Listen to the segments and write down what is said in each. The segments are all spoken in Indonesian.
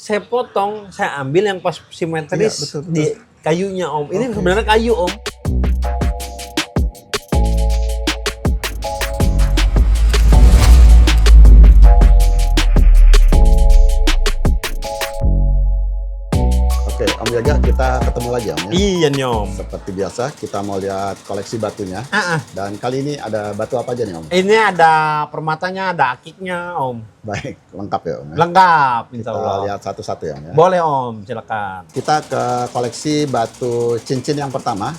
saya potong, saya ambil yang pas simetris Iya, betul. di kayunya Om. Ini Oke. sebenarnya kayu Om. Oke, Om Jaga, kita ketemu lagi Om ya. Iya nih Om. Seperti biasa, kita mau lihat koleksi batunya. Ah, ah. Dan kali ini ada batu apa aja nih Om? Ini ada permatanya, ada akiknya Om. Baik, lengkap ya Om ya. Lengkap, insya Kita Allah. lihat satu-satu ya Om ya. Boleh Om, silakan. Kita ke koleksi batu cincin yang pertama.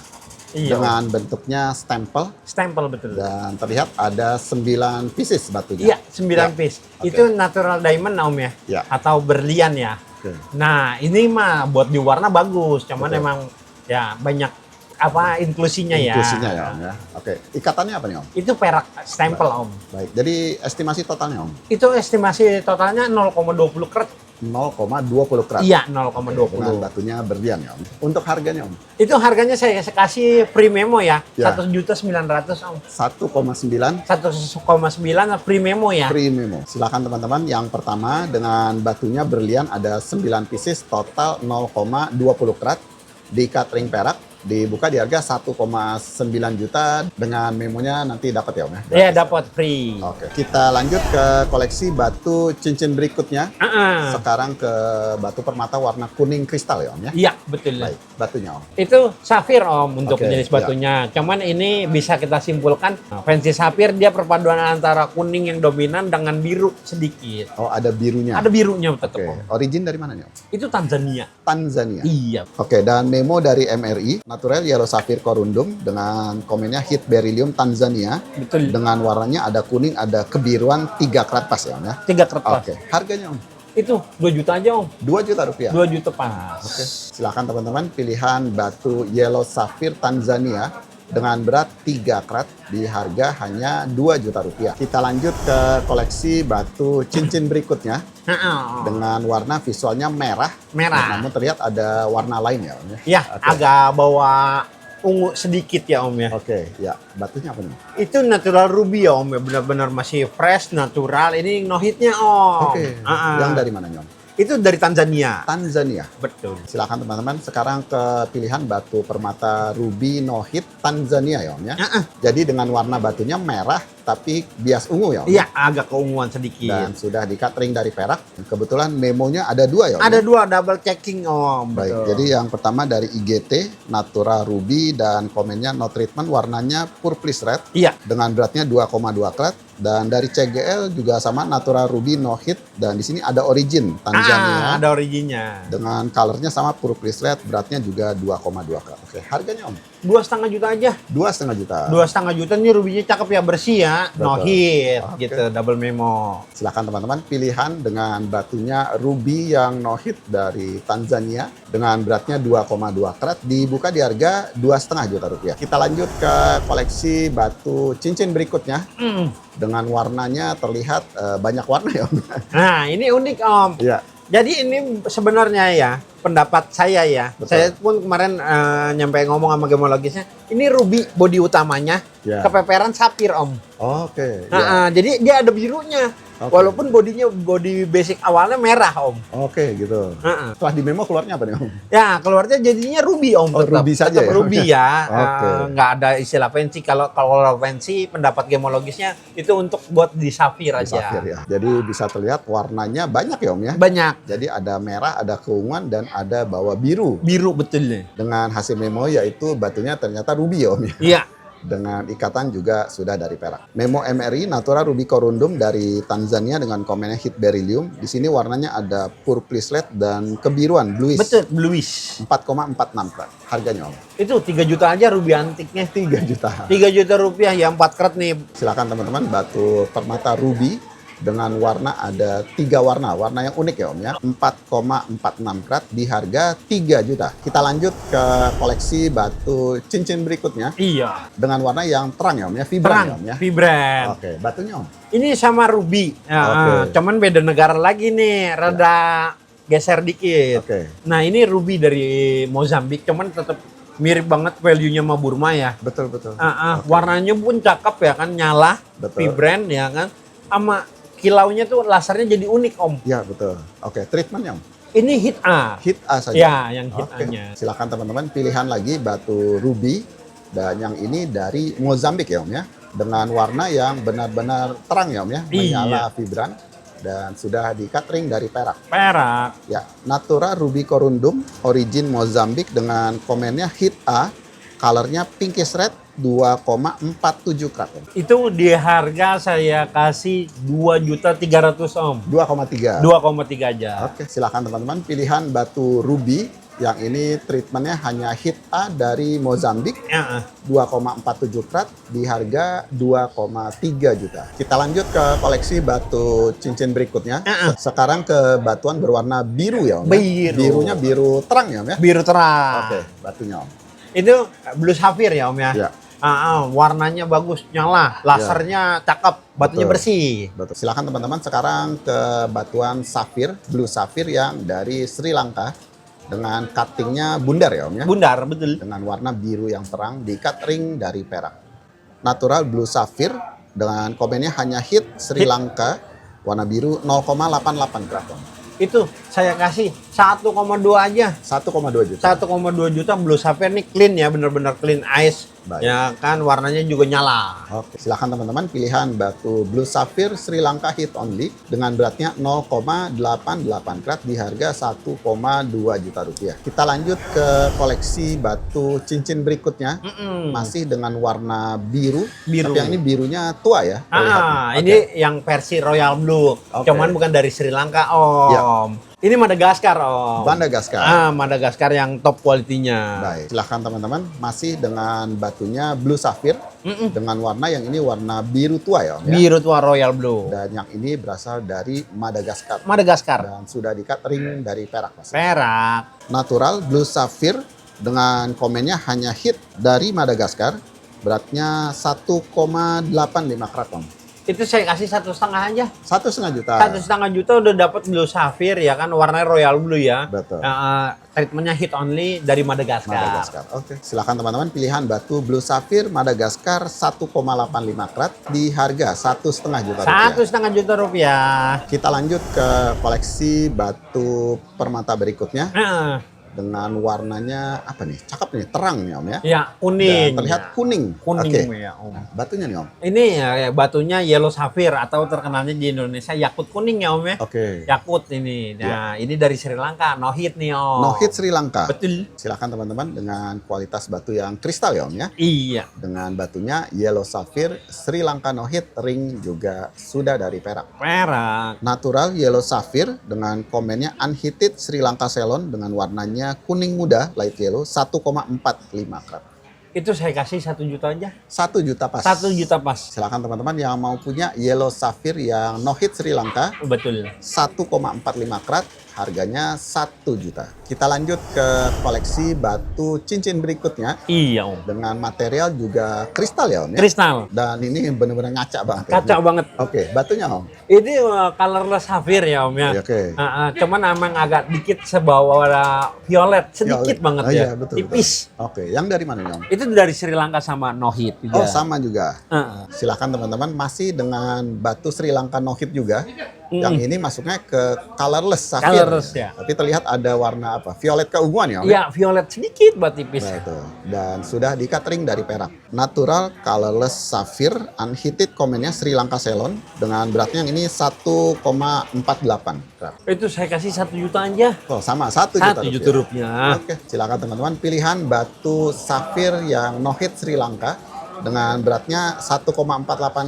Iya. Dengan bentuknya stempel. Stempel betul. Dan terlihat ada 9 pieces batunya. Iya, 9 Ya. piece. Oke. Itu natural diamond Om ya? Ya. Atau berlian ya? Oke. Nah, ini mah buat di warna bagus, cuman Betul. emang ya banyak apa inklusinya ya. Inklusinya ya Om ya. Oke, ikatannya apa nih Om? Itu perak stempel Om. Baik, jadi estimasi totalnya Om? Itu estimasi totalnya 0,20 karat. 0,20 karat. Iya, Dengan 0,20. batunya berlian ya Om. Untuk harganya Om? Itu harganya saya kasih free memo ya, Ya. 1.900.000 Om. 1,9 1,9 free memo ya. free memo. Silakan teman-teman. Yang pertama dengan batunya berlian ada 9 pieces total 0,20 karat diikat ring perak, dibuka di harga 1,9 juta dengan memonya nanti dapat ya Om ya. Iya, dapat free. Oke, kita lanjut ke koleksi batu cincin berikutnya. Ah, Sekarang ke batu permata warna kuning kristal ya Om ya. iya, betul. Baik, batunya Om. Itu safir Om untuk Oke, jenis ya. batunya. Cuman ini bisa kita simpulkan fancy safir dia perpaduan antara kuning yang dominan dengan biru sedikit. Oh, ada birunya. Ada birunya tetap Oke, Om. origin dari mana nih Om? Itu Tanzania. Tanzania. Iya. Oke, dan memo dari MRI, Natural Yellow Sapphire Corundum dengan komennya Hit Beryllium Tanzania. Betul. Dengan warnanya ada kuning, ada kebiruan, 3 karat pas ya Om ya. 3 kertas. Oke, harganya Om? Itu 2 juta aja Om. 2 juta rupiah. 2 juta pas. Oke, silakan teman-teman pilihan batu Yellow Sapphire Tanzania dengan berat 3 karat di harga hanya 2 juta rupiah. Kita lanjut ke koleksi batu cincin berikutnya Nah, dengan warna visualnya merah. merah. Namun terlihat ada warna lain ya Om ya. Ya, Oke. agak bawa ungu sedikit ya Om ya. Oke, ya. Batunya apa nih? Itu natural ruby ya Om ya, benar-benar masih fresh, natural. Ini no hitnya Om. Oke. Ah, Yang dari mana nih Om? Itu dari Tanzania. Tanzania. Betul. Silakan teman-teman, sekarang ke pilihan batu permata ruby no hit Tanzania ya Om ya. Jadi dengan warna batunya merah tapi bias ungu ya Om. Iya, agak keunguan sedikit. Dan sudah di-cut ring dari perak. Kebetulan memonya ada 2 ya Om. Ada ya? 2 double checking Om. Baik, Betul. jadi yang pertama dari IGT Natura Ruby dan komennya no treatment, warnanya purplish red Iya. dengan beratnya 2,2 karat. Dan dari CGL juga sama Natura Ruby no hit, dan di sini ada origin Tanzania. Ada originnya. Dengan colornya sama purplish red, beratnya juga 2,2 karat. Oke, harganya Om? 2,5 juta aja. 2,5 juta. 2,5 juta nih rubinya cakep ya, bersih ya. No Betul. hit Oke. gitu, double memo. Silakan teman-teman pilihan dengan batunya ruby yang no hit dari Tanzania dengan beratnya 2,2 karat, dibuka di harga 2,5 juta rupiah. Kita lanjut ke koleksi batu cincin berikutnya dengan warnanya terlihat banyak warna ya Om. Nah, ini unik Om. Iya. Jadi ini sebenarnya ya, pendapat saya ya. Betul. Saya pun kemarin nyampe ngomong sama gemologisnya, ini ruby body utamanya, Ya. kepeperan sapir Om. Oke. Nah, Ya. jadi dia ada birunya. Oke. Walaupun body basic awalnya merah Om. Oke gitu. Heeh. Setelah di memo keluarnya apa nih Om? Ya, keluarnya jadinya ruby Om. Oh, ruby saja tetap ya? ruby ya. Oke. Nggak ada istilah fancy. Kalau fancy, pendapat gemologisnya itu untuk buat di sapir Di aja. safir ya. Jadi bisa terlihat warnanya banyak ya Om ya. Banyak. Jadi ada merah, ada keunguan, dan ada bawa biru. Biru betul nih. Dengan hasil memo yaitu batunya ternyata ruby ya Om ya. Iya. Dengan ikatan juga sudah dari perak. Memo MRI Natura Ruby Corundum dari Tanzania dengan komennya Hit Beryllium. Di sini warnanya ada purplish red dan kebiruan bluish. Betul, bluish. 4,46 karat. Harganya Om? Itu 3 juta aja ruby antiknya. 3 juta. 3 juta rupiah ya 4 karat nih. Silakan teman-teman, batu permata ruby dengan warna ada 3 warna. Warna yang unik ya Om ya. 4,46 karat di harga 3 juta. Kita lanjut ke koleksi batu cincin berikutnya Iya. dengan warna yang terang ya Om ya. Vibran ya Om ya. Vibran. Oke, batunya Om? Ini sama ruby. Ya, Oke. cuman beda negara lagi nih. Rada geser dikit. Oke. Nah, ini ruby dari Mozambik, cuman tetap mirip banget value-nya sama Burma ya. Betul, betul. Oke. Warnanya pun cakep ya kan, nyala, Betul. vibran ya kan. Sama kilaunya tuh lasernya jadi unik Om. Ya, betul. Oke, treatmentnya Om? Ini hit A. Hit A saja. Ya, yang hit Oke. A-nya. Silakan teman-teman pilihan lagi batu ruby dan yang ini dari Mozambik ya Om ya. Dengan warna yang benar-benar terang ya Om ya, menyala vibran dan sudah di catering dari perak. Perak. Ya, Natura Ruby Corundum origin Mozambik dengan komennya hit A, colornya pinkish red 2,47 karat. Om. Itu di harga saya kasih 2.300.000 Om. 2,3. 2,3 aja. Oke, silakan teman-teman pilihan batu ruby. Yang ini treatmentnya hanya hit A dari Mozambik, Ya. 2,47 karat di harga 2,3 juta. Kita lanjut ke koleksi batu cincin berikutnya. Sekarang ke batuan berwarna biru ya Om. ya? Biru. Birunya biru terang ya Om ya. Biru terang. Oke, batunya Om. Itu blue sapphire ya Om ya. Ya. Warnanya bagus, nyala, lasernya cakep, batunya Betul. bersih. Betul. Silakan teman-teman sekarang ke batuan safir, blue sapphire yang dari Sri Lanka dengan cuttingnya bundar ya Om ya. Bundar, betul. Dengan warna biru yang terang di catering dari perak. Natural blue sapphire dengan komennya hanya hit Sri Hit. Lanka warna biru 0,88 gram. Itu saya kasih 1,2 aja. 1,2 juta. 1,2 juta blue sapphire nih clean ya, bener-bener clean ice. Baik. Ya kan, warnanya juga nyala. Oke, silakan teman-teman pilihan batu blue sapphire Sri Lanka hit only dengan beratnya 0,88 karat di harga 1,2 juta rupiah. Kita lanjut ke koleksi batu cincin berikutnya. Masih dengan warna biru. Biru. Tapi yang ini birunya tua ya. terlihatnya. Ini yang versi Royal Blue. Oke. Cuman bukan dari Sri Lanka, Om. Ya. Ini Madagaskar, Om. Madagaskar. Madagaskar yang top kualitinya. Baik, silahkan teman-teman. Masih dengan batunya blue sapphire dengan warna yang ini warna biru tua ya Om ya. Biru tua Royal Blue. Dan yang ini berasal dari Madagaskar. Madagaskar. Dan sudah di catering dari Perak Mas. Perak. Natural blue sapphire dengan komennya hanya hit dari Madagaskar. Beratnya 1,85 karat Om. Itu saya kasih 1,5 aja. 1,5 juta. 1,5 juta udah dapat blue sapphire ya kan, warnanya Royal Blue ya. Betul. Treatmentnya hit only dari Madagaskar. Madagaskar. Oke. Silakan teman-teman pilihan batu blue sapphire Madagaskar 1,85 karat di harga 1,5 juta rupiah. 1,5 juta rupiah. Kita lanjut ke koleksi batu permata berikutnya dengan warnanya apa nih? Cakep nih, terang nih Om ya. Ya, kuning. Dan terlihat kuning. Kuning Oke. ya Om. Batunya nih Om. Ini ya batunya yellow sapphire atau terkenalnya di Indonesia yakut kuning ya Om ya. Oke. Yakut ini. Nah, ini dari Sri Lanka, no hit nih Om. No hit Sri Lanka. Betul. Silakan teman-teman dengan kualitas batu yang kristal ya Om ya. Iya. Dengan batunya yellow sapphire Sri Lanka no hit, ring juga sudah dari Perak. Perak. Natural yellow sapphire dengan komennya unheated Sri Lanka Ceylon dengan warnanya kuning muda light yellow 1,45 karat. Itu saya kasih 1 juta aja. 1 juta pas. 1 juta pas. Silakan teman-teman yang mau punya yellow sapphire yang no hit Sri Lanka Betul. 1,45 karat, harganya 1 juta. Kita lanjut ke koleksi batu cincin berikutnya Iya Om. dengan material juga kristal ya Om ya. Kristal. Dan ini benar-benar ngaca banget. ya, Om. Kacau banget. Oke, batunya Om. Ini colorless sapphire ya Om ya. Ya, oke. Cuman emang agak dikit sebawa violet, sedikit Violet. banget Oh, ya. iya, betul, Tipis. betul. Oke, yang dari mana nih Om? Itu dari Sri Lanka sama no hit juga. Oh, sama juga. Heeh. Silakan teman-teman, masih dengan batu Sri Lanka no hit juga. Yang ini masuknya ke colorless sapphire. Colorless, ya. Tapi terlihat ada warna apa? Violet keunguan ya Om? Iya, violet sedikit banget tipis. Betul. Dan sudah di catering dari Perak. Natural colorless sapphire unheated komennya Sri Lanka Ceylon dengan beratnya yang ini 1,48 gram. Itu saya kasih 1 juta aja. Oh, sama 1 juta 1 juta rupiah. Oke, silakan teman-teman pilihan batu sapphire yang no hit Sri Lanka dengan beratnya 1,48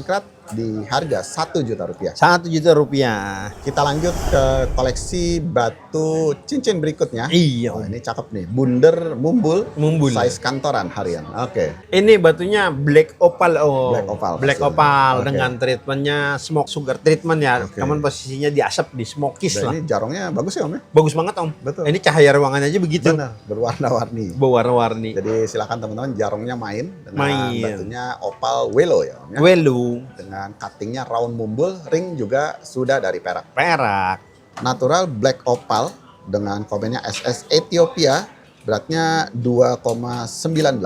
karat di harga 1 juta rupiah. 1 juta rupiah. Kita lanjut ke koleksi batu cincin berikutnya. Iya. Oh, ini cakep nih, bunder mumbul, Mumbul. size kantoran harian. Oke. Ini batunya black opal Om. Black opal Black hasilnya. opal Oke. dengan treatmentnya smoke sugar treatment ya. Oke. Cuman posisinya di asap, di smokies Dan lah. ini jarongnya bagus ya Om ya? Bagus banget Om. Betul. Ini cahaya ruangan aja begitu. Benar, berwarna-warni. Berwarna-warni. Jadi silakan teman-teman jarongnya main dengan Main. batunya opal willow ya Om ya. Welu. Dengan cuttingnya round mumbul, ring juga sudah dari Perak. Perak. Natural black opal dengan komennya SS Ethiopia, beratnya 2,98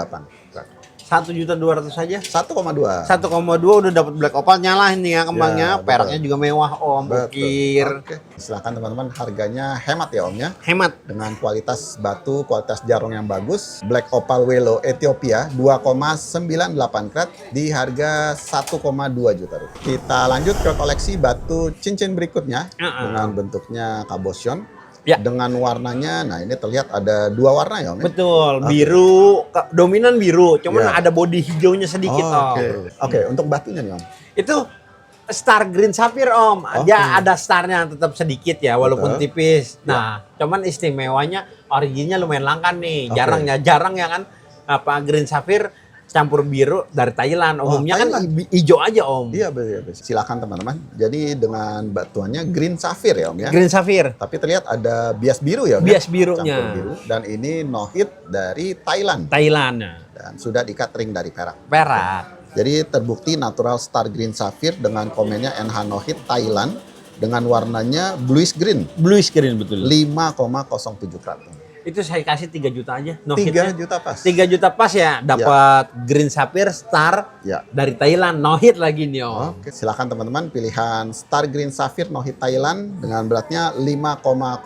gram. 1.200.000 saja. 1,2. 1,2 udah dapat black opal, nyala ini ya kembangnya. Ya, betul. Peraknya juga mewah Om. Betul. Ukir. Oke. Silakan teman-teman, harganya hemat ya Om ya. Hemat. Dengan kualitas batu, kualitas jarong yang bagus. Black Opal Welo Ethiopia 2,98 karat di harga 1,2 juta rupiah. Kita lanjut ke koleksi batu cincin berikutnya dengan bentuknya cabochon. Ya. Dengan warnanya, nah ini terlihat ada dua warna ya Om ya? Betul, biru, dominan biru, cuman Ya. ada body hijaunya sedikit Om. Oke, untuk batunya nih Om. Itu Star Green Sapphire Om. Dia ada starnya tetap sedikit ya, walaupun Betul. tipis. Nah, cuman istimewanya originnya lumayan langka nih. Oke. Jarang ya kan apa Green Sapphire campur biru dari Thailand. Umumnya kan Thailand. hijau aja Om. Iya betul. Silakan teman-teman. Jadi dengan batuannya green sapphire ya Om ya. Green Sapphire. Tapi terlihat ada bias biru ya Om. Bias ya? birunya. Campur biru. Dan ini no hit dari Thailand. Thailand. Dan sudah diikat ring dari perak. Perak. Jadi terbukti natural star green sapphire dengan komennya NH no hit Thailand. Dengan warnanya bluish green. Bluish green betul. 5,07 karat. Itu saya kasih 3 juta aja. 3 juta pas. 3 juta pas ya, dapat Green Sapphire Star Ya. dari Thailand, no hit lagi nih Om. Oke, silakan teman-teman pilihan Star Green Sapphire no hit Thailand dengan beratnya 5,07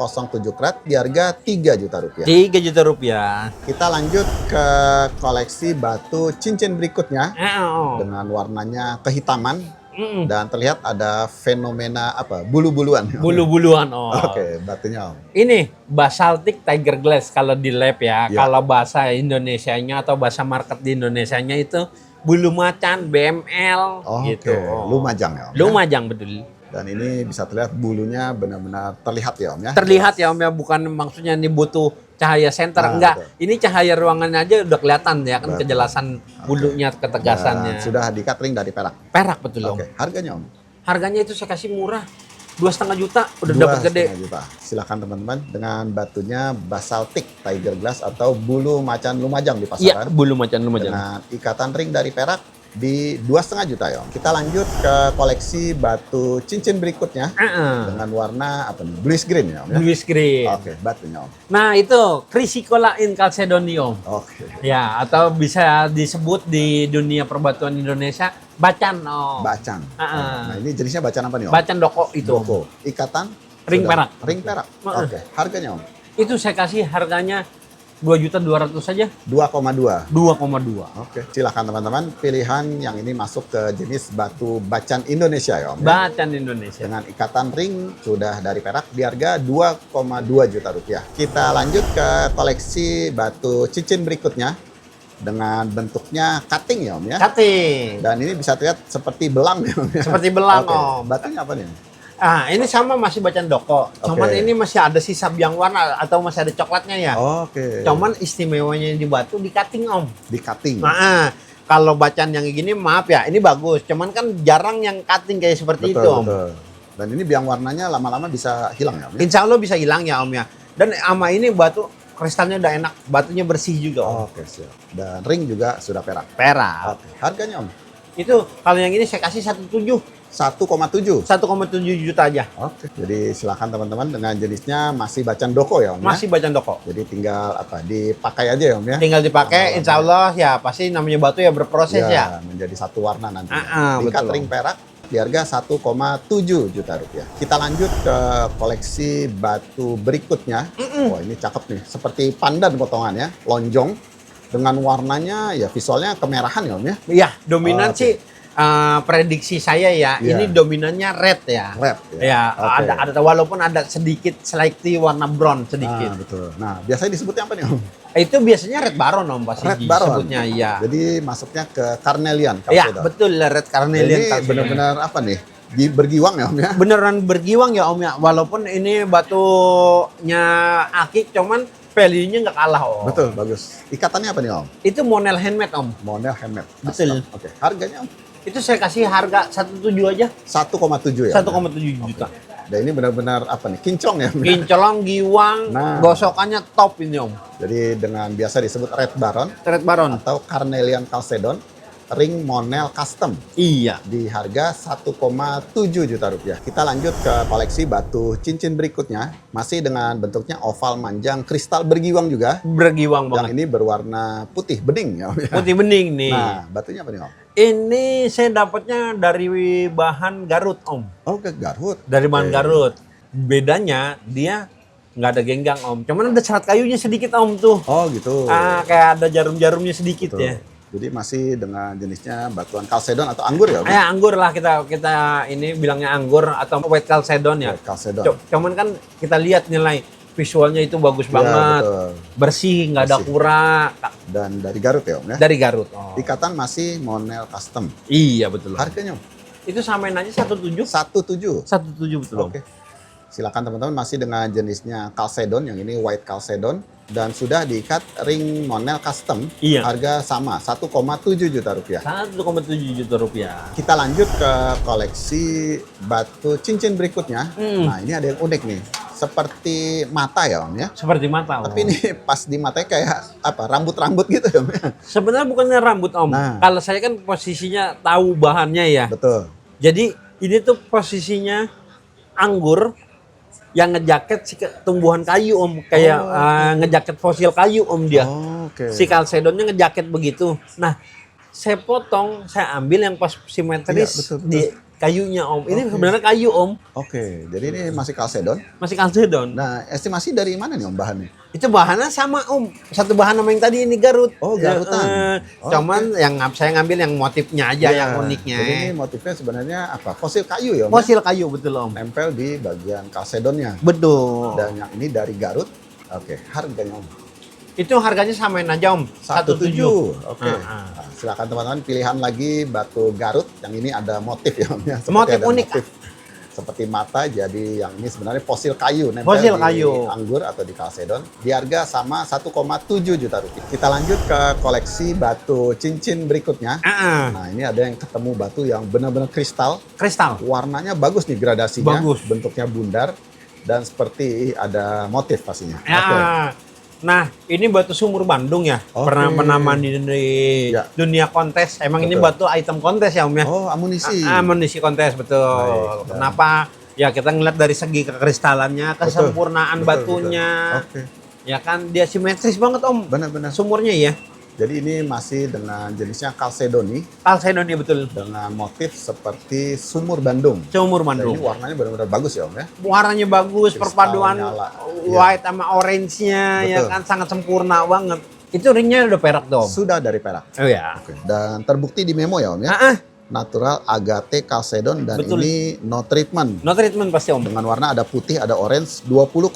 karat di harga 3 juta rupiah. 3 juta rupiah. Kita lanjut ke koleksi batu cincin berikutnya Om. dengan warnanya kehitaman Mm-mm. dan terlihat ada fenomena apa bulu-buluan. Bulu-buluan Om. Oke, batunya Om. Ini basaltic tiger glass kalau di lab ya. Ya. Kalau bahasa Indonesianya atau bahasa market di Indonesianya itu bulu macan, BML gitu. Oke, Lumajang ya Om. ya? Lumajang betul. Dan ini bisa terlihat bulunya benar-benar terlihat ya Om ya. Terlihat ya Om ya, bukan maksudnya ini butuh cahaya senter, Nah, enggak. betul. Ini cahaya ruangannya aja udah kelihatan ya kan, Betul. kejelasan bulunya, ketegasannya. Dan sudah diikat ring dari perak. Perak betul Om. Oke, harganya Om. Harganya itu saya kasih murah, 2,5 juta udah 2,5 dapat gede. juta. Silakan teman-teman dengan batunya basaltic tiger glass atau bulu macan Lumajang di Iya, pasaran. bulu macan Lumajang. Dengan ikatan ring dari perak di 2,5 juta ya Om. Kita lanjut ke koleksi batu cincin berikutnya dengan warna apa nih? Bluish green ya Om ya. Blue screen. Oke, batunya Om. Nah itu Chrysocolla in Chalcedonium. Oke. Ya, atau bisa disebut di dunia perbatuan Indonesia bacan Om. Bacang. Ah. Nah, ini jenisnya bacang apa nih Om? Bacan doko itu. Doko. Ikatan Ring sudah- perak. Ring perak. Oke, harganya Om. Itu saya kasih harganya 2.200.000 saja, 2,2. 2,2. Oke, silakan teman-teman pilihan yang ini masuk ke jenis batu bacan Indonesia ya Om. ya. Bacan Indonesia. Dengan ikatan ring sudah dari perak di harga 2,2 juta rupiah. Kita lanjut ke koleksi batu cincin berikutnya dengan bentuknya cutting ya Om ya. Cutting. Dan ini bisa terlihat seperti belang ya Om ya. Seperti belang Oke, Om. batunya apa nih? Ah, ini sama masih bacan doko. Cuman Oke. ini masih ada sisa biang warna atau masih ada coklatnya ya. Oke. Cuman istimewanya di batu di cutting Om. di cutting. Nah, kalau bacan yang gini maaf ya, ini bagus. Cuman kan jarang yang cutting kayak seperti itu Om. Betul. Dan ini biang warnanya lama-lama bisa hilang ya Om ya. Insya Allah bisa hilang ya Om ya. Dan sama ini batu kristalnya udah enak, batunya bersih juga Om. Oke, siap. Dan ring juga sudah perak. Perak. Oke, harganya Om? Itu kalau yang ini saya kasih 1,7. 1,7. 1,7 juta aja. Oke. Jadi silakan teman-teman dengan jenisnya masih bacan doko ya Om ya. Masih bacan doko. Jadi tinggal apa dipakai aja ya Om ya. Tinggal dipakai, Lama-lama. insya Allah ya pasti namanya batu ya berproses ya. Menjadi satu warna nanti. Betul, Ring Om. perak di harga 1,7 juta rupiah. Kita lanjut ke koleksi batu berikutnya. Wah ini cakep nih, seperti pandan potongannya, lonjong dengan warnanya ya visualnya kemerahan ya Om ya. Iya, dominan Oke. sih prediksi saya ya, Iya. ini dominannya red ya. Red Ya, Oke. ada walaupun ada sedikit slightly warna brown Nah, sedikit. betul. Nah, biasanya disebutnya apa nih Om? Itu biasanya red baron Om pasti Red baron. disebutnya iya. Jadi masuknya ke carnelian. Iya, Calcedon. betul red carnelian. Ini Calcedon. benar-benar apa nih? Bergiwang ya Om ya? Beneran bergiwang ya Om ya, walaupun ini batunya akik cuman value-nya nggak kalah Om. Betul, bagus. Ikatannya apa nih Om? Itu monel handmade Om. Monel handmade. Betul. Custom. Oke, harganya Om? Itu saya kasih harga 1,7 aja, 1,7 ya? 1,7 juta. Dan ini benar-benar apa nih? Kinclong ya Om? Kincolong, giwang, Nah. gosokannya top ini Om. Jadi dengan biasa disebut red baron Red baron. atau carnelian chalcedon ring Monel Custom Iya. di harga 1,7 juta rupiah. Kita lanjut ke koleksi batu cincin berikutnya, masih dengan bentuknya oval manjang kristal bergiwang juga. Bergiwang Yang banget. ini berwarna putih bening ya Om ya. Putih bening nih. Nah, batunya apa nih Om? Ini saya dapatnya dari bahan Garut Om. Oh, ke Garut. Dari bahan Oke. Garut. Bedanya dia nggak ada genggang Om. Cuman ada serat kayunya sedikit Om tuh. Oh gitu. Kayak ada jarum-jarumnya sedikit Betul. ya. Jadi masih dengan jenisnya batuan kalsedon atau anggur ya Om? Anggur lah kita ini bilangnya anggur atau white chalcedon ya. Kalsedon. Cuman kan kita lihat nilai visualnya itu bagus Ya, banget. betul. Bersih, nggak ada Bersih. kura. Dan dari Garut ya Om ya? Dari Garut. Oh. Ikatan masih Monel Custom. Iya betul. Harganya Om? Itu samain aja 17. 1,7. 17 betul Om. Oke. Silakan teman-teman, masih dengan jenisnya kalsedon, yang ini white kalsedon, dan sudah diikat ring Monel Custom. Iya. Harga sama, 1,7 juta rupiah. 1,7 juta rupiah. Kita lanjut ke koleksi batu cincin berikutnya. Nah, ini ada yang unik nih. Seperti mata ya Om ya. Seperti mata Om. Tapi ini pas di matanya kayak apa? Rambut-rambut gitu ya Om ya. Sebenarnya bukannya rambut Om. Nah. Kalau saya kan posisinya tahu bahannya ya. Betul. Jadi ini tuh posisinya anggur yang ngejaket si tumbuhan kayu Om. Kayak ngejaket fosil kayu Om dia. Oh, oke. Si kalsedonnya ngejaket begitu. Nah, saya potong, saya ambil yang pas simetris Iya, betul, betul. di kayunya Om. Ini Oke. sebenarnya kayu Om. Oke, jadi ini masih kalsedon. Masih kalsedon. Nah, estimasi dari mana nih Om bahannya? Itu bahannya sama Om. Satu bahan sama yang tadi ini Garut. Oh, Garutan. Oh, Cuman yang saya ngambil yang motifnya aja, Iya. yang uniknya. Jadi ini motifnya sebenarnya apa? Fosil kayu ya Om? ya? Fosil kayu betul Om. Nempel di bagian kalsedonnya. Betul. Dan yang ini dari Garut. Oke, harganya Om. Itu harganya samain aja Om. 1,7. Oke. Ah, ah. Nah, silakan teman-teman pilihan lagi batu Garut. Yang ini ada motif ya Om ya. Seperti Motif ada unik. seperti mata, jadi yang ini sebenarnya fosil kayu nempel Fosil di kayu. anggur atau di kalsedon. Di harga sama 1,7 juta rupiah. Kita lanjut ke koleksi batu cincin berikutnya. Nah, ini ada yang ketemu batu yang benar-benar kristal. Kristal. Warnanya bagus nih gradasinya. Bagus. Bentuknya bundar dan seperti ada motif pastinya. Ya. Oke. Nah, ini batu sumur Bandung ya. Oke. Pernah di Ya. dunia kontes. Emang ini Betul. batu item kontes ya Om ya. Oh, amunisi. Amunisi kontes betul. Baik, dan- Kenapa? Ya kita ngeliat dari segi kekristalannya, kesempurnaan Betul, batunya. Oke. Ya kan dia simetris banget Om. Benar-benar. Sumurnya ya. Jadi ini masih dengan jenisnya kalsedoni Kalsedon ya betul. dengan motif seperti sumur Bandung. Sumur Dan ini Bandung. warnanya benar-benar bagus ya Om ya. Warnanya bagus, Kristal perpaduan nyala. white sama orange-nya ya Betul. kan sangat sempurna banget. Itu ringnya udah perak tuh Om. Sudah dari perak. Oh ya. Oke. Dan terbukti di memo ya Om ya. Natural agate kalsedon dan Betul. ini no treatment. No treatment pasti Om. Dengan warna ada putih, ada orange, 20,3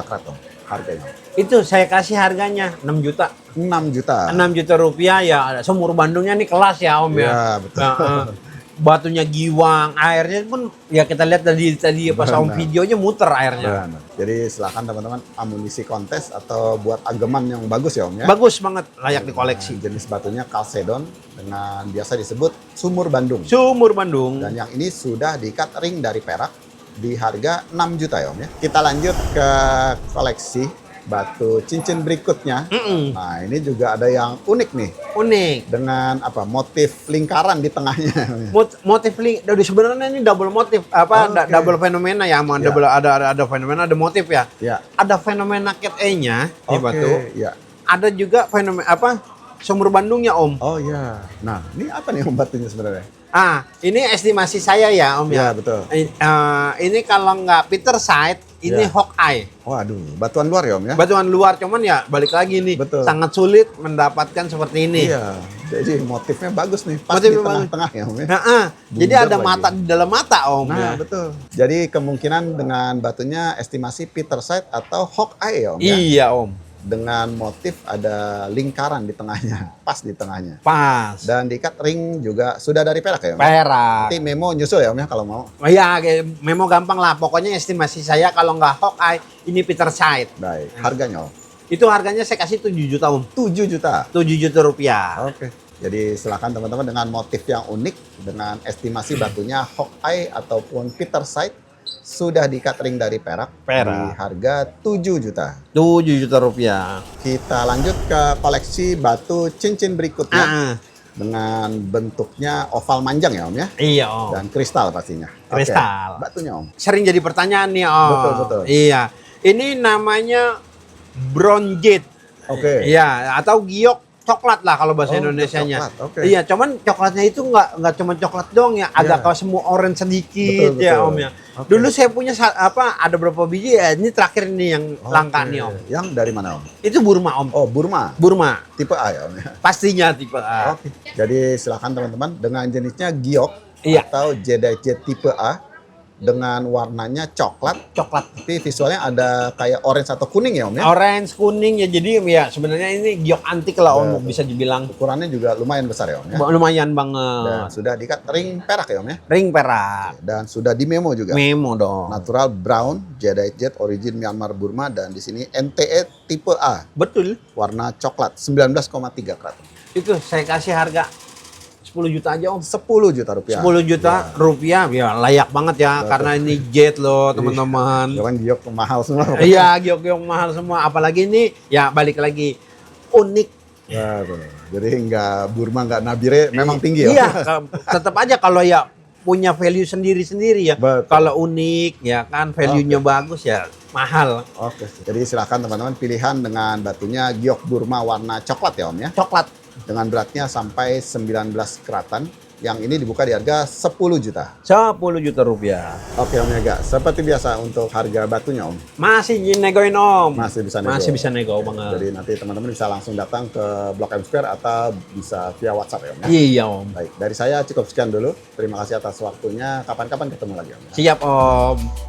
karat Om. Harganya Itu saya kasih harganya 6 juta. 6 juta. 6 juta rupiah ya. Sumur Bandungnya nih kelas ya Om ya. Ya, betul. Batunya giwang, airnya pun ya kita lihat tadi pas Om Benar. videonya muter airnya. Benar. Jadi silakan teman-teman amunisi kontes atau buat ageman yang bagus ya Om ya. Bagus banget, layak dikoleksi. Jenis batunya kalsedon dengan biasa disebut sumur Bandung. Sumur Bandung. Dan yang ini sudah diikat ring dari perak di harga 6 juta ya Om ya. Kita lanjut ke koleksi batu cincin berikutnya. Nah, ini juga ada yang unik nih Unik. dengan apa? Motif lingkaran di tengahnya. Motif link, dari sebenarnya ini double motif apa Oke. double fenomena ya, Ya. double ada fenomena, ada motif ya. Ya. Ada fenomena cat E-nya di Oke, batu. ya. Ada juga fenomena apa? Sumur Bandungnya Om. Oh ya. Nah, ini apa nih Om batunya sebenarnya? Ini estimasi saya ya Om Ya, ya. betul. Ini kalau nggak Petersite, ini Ya. Hawkeye. Waduh, batuan luar ya Om ya? Batuan luar, cuman ya balik lagi nih, Betul. sangat sulit mendapatkan seperti ini. Iya. Jadi motifnya bagus nih, pas Motifnya di bagus. tengah-tengah ya Om ya. Jadi Bundar ada lagi. mata di dalam mata Om. Nah, ya. betul. Jadi kemungkinan dengan batunya estimasi Petersite atau Hawkeye ya Om ya? Iya Om, Dengan motif ada lingkaran di tengahnya, pas di tengahnya. pas. Dan diikat ring juga sudah dari perak ya Om? Perak. Nanti memo nyusul ya Om ya kalau mau. Oh ya, memo gampang lah. Pokoknya estimasi saya kalau nggak Hawkeye, ini Petersite. Baik, harganya Om? Itu harganya saya kasih 7 juta Om. 7 juta. 7 juta rupiah. Oke. Jadi silakan teman-teman dengan motif yang unik, dengan estimasi batunya Hawkeye ataupun Petersite, sudah diikat ring dari perak. Perak. Di harga 7 juta. 7 juta rupiah. Kita lanjut ke koleksi batu cincin berikutnya. dengan bentuknya oval manjang ya Om ya. Iya Om. Dan kristal pastinya. Oke, Kristal. batunya Om. Sering jadi pertanyaan nih Om. Betul, betul. Iya. Ini namanya brown jade. Oke. Iya, atau giok coklat lah kalau bahasa Oh, Indonesianya. coklat, oke. Iya, cuman coklatnya itu nggak cuma coklat dong ya, agak ke semu orange sedikit Betul, ya betul. Om ya. Oke. Dulu saya punya ada berapa biji ya, ini terakhir ini yang langka Oke. nih Om. Yang dari mana Om? Itu Burma Om. Oh, Burma. Burma, Tipe A ya Om ya. pastinya tipe A. Oke. Jadi silakan teman-teman dengan jenisnya giok Iya. atau Jadeite tipe A dengan warnanya coklat, Coklat. tapi visualnya ada kayak orange atau kuning ya Om ya. Orange, kuning ya, jadi ya sebenarnya ini giok antik lah Om, Betul. bisa dibilang. Ukurannya juga lumayan besar ya Om ya. Lumayan Dan banget. sudah diikat ring perak ya Om ya. Ring perak. Dan sudah di memo juga. Memo dong. Natural brown, Jadeite jet origin Myanmar Burma dan di sini NTE tipe A, Betul. warna coklat 19,3 karat. Itu saya kasih harga 10 juta aja Om. 10 juta rupiah. 10 juta rupiah, ya layak banget ya, Betul. karena ini jet loh teman-teman. Sekarang giok mahal semua. Iya, giok-giok mahal semua. Apalagi ini, ya balik lagi, unik. Betul. Jadi nggak Burma nggak nabire, memang tinggi ya. Iya, tetap aja kalau ya punya value sendiri-sendiri ya. Betul. Kalau unik, ya kan, value-nya bagus ya, mahal. Oke, jadi silakan teman-teman pilihan dengan batunya giok Burma warna coklat ya Om ya. Coklat. Dengan beratnya sampai 19 keratan. Yang ini dibuka di harga 10 juta. 10 juta rupiah. Oke Om Yoga, seperti biasa untuk harga batunya Om. Masih negoin Om. Masih bisa nego. Masih bisa nego banget. Jadi nanti teman-teman bisa langsung datang ke Blok M Square atau bisa via WhatsApp ya Om ya. Iya Om. Baik, dari saya cukup sekian dulu. Terima kasih atas waktunya. Kapan-kapan ketemu lagi Om. Siap Om.